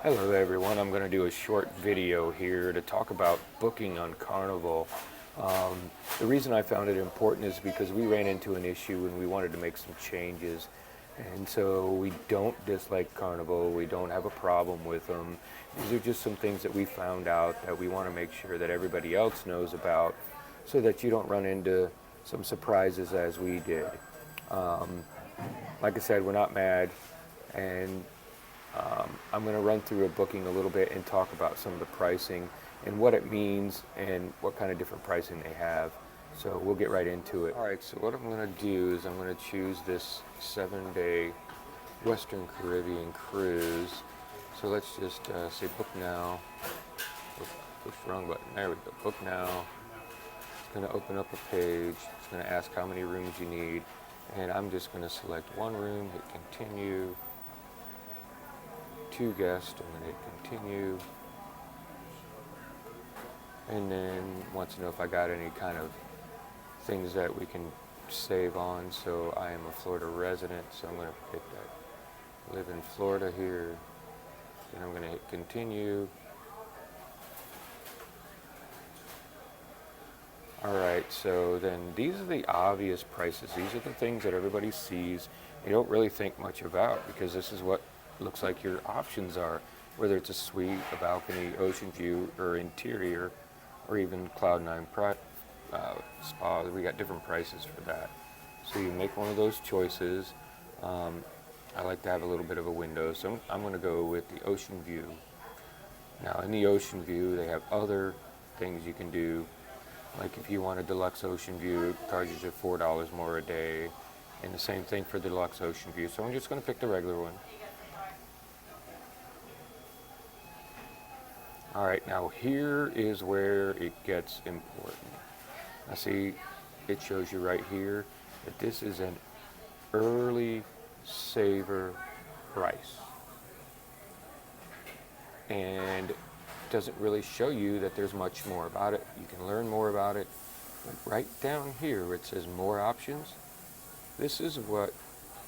Hello everyone, I'm going to do a short video here to talk about booking on Carnival. Um, the reason I found it important is because we ran into an issue and we wanted to make some changes. And so we don't dislike Carnival, we don't have a problem with them. These are just some things that we found out that we want to make sure that everybody else knows about so that you don't run into some surprises as we did. Um, like I said, we're not mad, and I'm going to run through a booking a little bit and talk about some of the pricing and what it means and what kind of different pricing they have. So we'll get right into it. All right, so what I'm going to do is I'm going to choose this 7-day Western Caribbean cruise. So let's just say book now. Push the wrong button. There we go. Book now. It's going to open up a page. It's going to ask how many rooms you need. And I'm just going to select one room, hit continue. 2 guests, I'm going to continue, and then wants to know if I got any kind of things that we can save on. So I am a Florida resident, so I'm going to pick that. Live in Florida here, and I'm going to hit continue. Alright, so then these are the obvious prices. These are the things that everybody sees. You don't really think much about because this is what looks like your options are, whether it's a suite, a balcony, ocean view, or interior, or even Cloud9 spa. We got different prices for that. So you make one of those choices. I like to have a little bit of a window, so I'm going to go with the ocean view. Now in the ocean view, they have other things you can do. Like if you want a deluxe ocean view, it charges you $4 more a day, and the same thing for the deluxe ocean view. So I'm just going to pick the regular one. All right, now here is where it gets important. Now see, it shows you right here that this is an early saver price. And it doesn't really show you that there's much more about it. You can learn more about it. But right down here where it says more options, this is what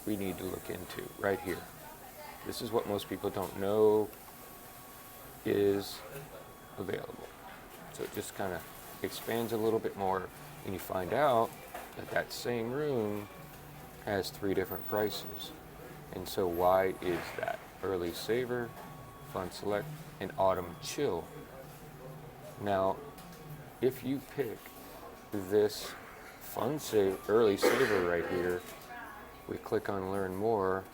we need to look into right here. This is what most people don't know is available. So it just kind of expands a little bit more, and you find out that that same room has 3 different prices. And so why is that? Early saver, fun select, and autumn chill. Now, if you pick this early saver right here, we click on learn more,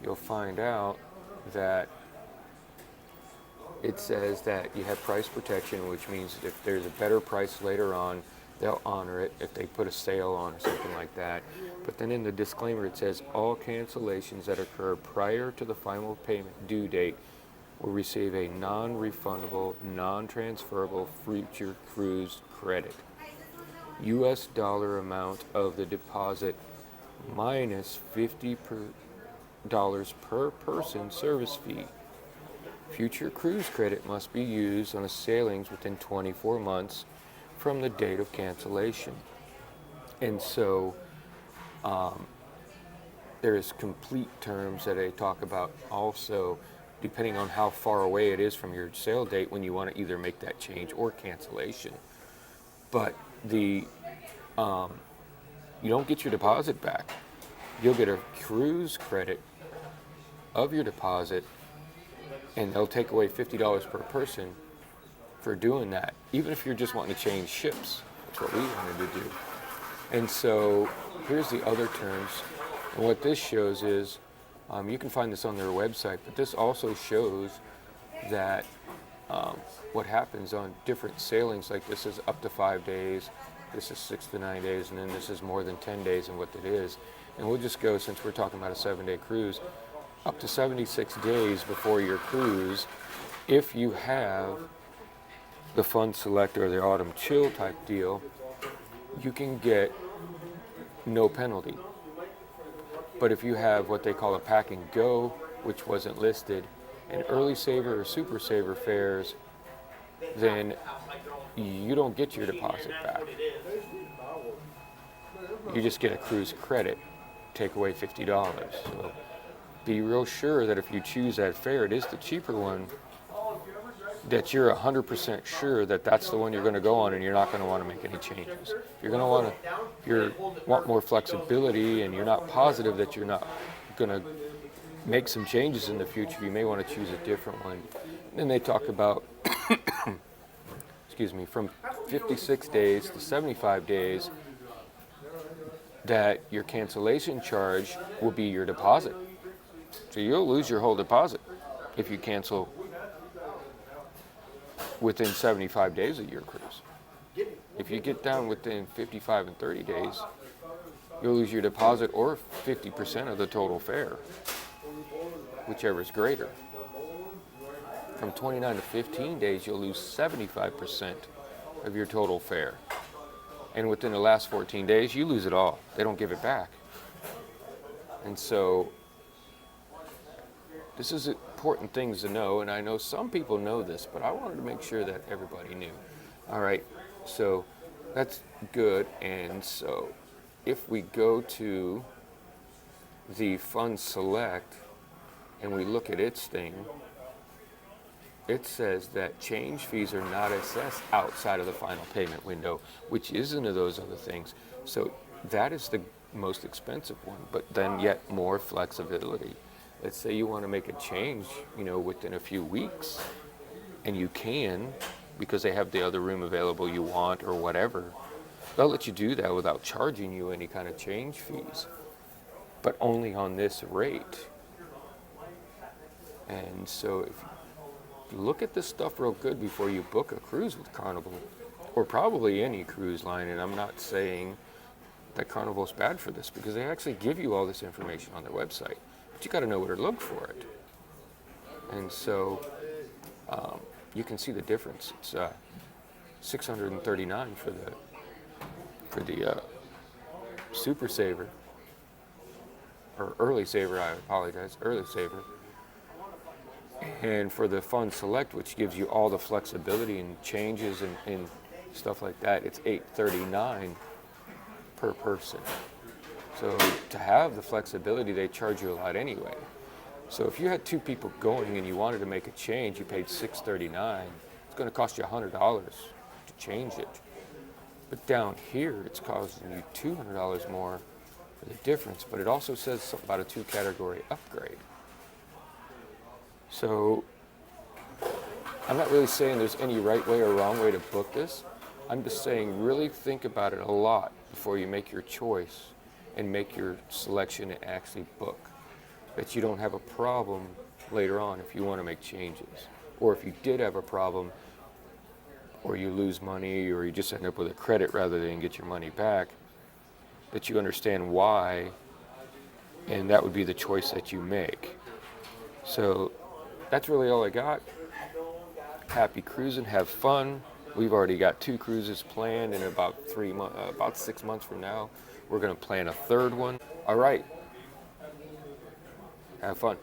you'll find out that it says that you have price protection, which means if there's a better price later on, they'll honor it if they put a sale on or something like that. But then in the disclaimer it says all cancellations that occur prior to the final payment due date will receive a non-refundable, non-transferable future cruise credit. US dollar amount of the deposit minus $50 per person service fee. Future cruise credit must be used on a sailings within 24 months from the date of cancellation. And so there is complete terms that they talk about also, depending on how far away it is from your sail date when you want to either make that change or cancellation. But you don't get your deposit back. You'll get a cruise credit of your deposit, and they'll take away $50 per person for doing that, even if you're just wanting to change ships. That's what we wanted to do. And so here's the other terms. And what this shows is, you can find this on their website, but this also shows that what happens on different sailings, like this is up to 5 days, this is 6 to 9 days, and then this is more than 10 days and what it is. And we'll just go, since we're talking about a 7-day cruise, up to 76 days before your cruise, if you have the Fun Select or the Autumn Chill type deal, you can get no penalty. But if you have what they call a pack and go, which wasn't listed, and early saver or super saver fares, then you don't get your deposit back. You just get a cruise credit, take away $50. So be real sure that if you choose that fare, it is the cheaper one, that you're 100% sure that that's the one you're going to go on, and you're not going to want to make any changes. If you're going to want to, if you want more flexibility and you're not positive that you're not going to make some changes in the future, you may want to choose a different one. And then they talk about, excuse me, from 56 days to 75 days, that your cancellation charge will be your deposit. So you'll lose your whole deposit if you cancel within 75 days of your cruise. If you get down within 55 and 30 days, you'll lose your deposit or 50% of the total fare, whichever is greater. From 29 to 15 days, you'll lose 75% of your total fare. And within the last 14 days, you lose it all. They don't give it back. And so this is important things to know, and I know some people know this, but I wanted to make sure that everybody knew. All right, so that's good. And so if we go to the Fund Select and we look at its thing, it says that change fees are not assessed outside of the final payment window, which isn't of those other things. So that is the most expensive one, but then yet more flexibility. Let's say you want to make a change, within a few weeks, and you can, because they have the other room available you want or whatever. They'll let you do that without charging you any kind of change fees, but only on this rate. And so if you look at this stuff real good before you book a cruise with Carnival, or probably any cruise line, and I'm not saying that Carnival's bad for this, because they actually give you all this information on their website. But you got to know where to look for it. And so you can see the difference. It's $639 for the Super Saver, or Early Saver. I apologize, Early Saver. And for the Fund Select, which gives you all the flexibility and changes and stuff like that, it's $839 per person. So to have the flexibility, they charge you a lot anyway. So if you had two people going and you wanted to make a change, you paid $639. It's going to cost you $100 to change it. But down here, it's costing you $200 more for the difference. But it also says something about a 2-category upgrade. So I'm not really saying there's any right way or wrong way to book this. I'm just saying really think about it a lot before you make your choice and make your selection and actually book, that you don't have a problem later on if you want to make changes. Or if you did have a problem, or you lose money, or you just end up with a credit rather than get your money back, that you understand why, and that would be the choice that you make. So that's really all I got. Happy cruising, have fun. We've already got 2 cruises planned, and about 6 months from now, we're going to plan a third one. All right. Have fun.